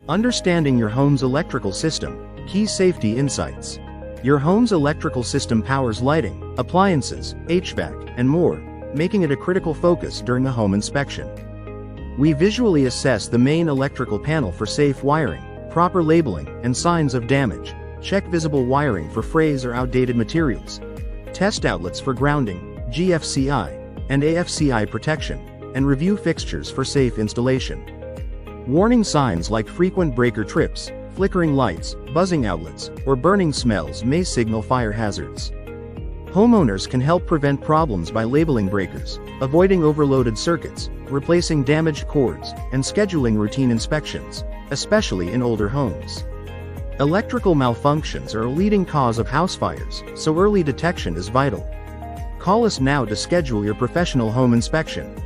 Understanding your home's electrical system. Key safety insights. Your home's electrical system powers lighting, appliances, HVAC, and more, making it a critical focus during a home inspection. We visually assess the main electrical panel for safe wiring, proper labeling, and signs of damage. Check visible wiring for frays or outdated materials. Test outlets for grounding, GFCI, and AFCI protection, and review fixtures for safe installation. Warning signs like frequent breaker trips, flickering lights, buzzing outlets, or burning smells may signal fire hazards. Homeowners can help prevent problems by labeling breakers, avoiding overloaded circuits, replacing damaged cords, and scheduling routine inspections, especially in older homes. Electrical malfunctions are a leading cause of house fires, so early detection is vital. Call us now to schedule your professional home inspection.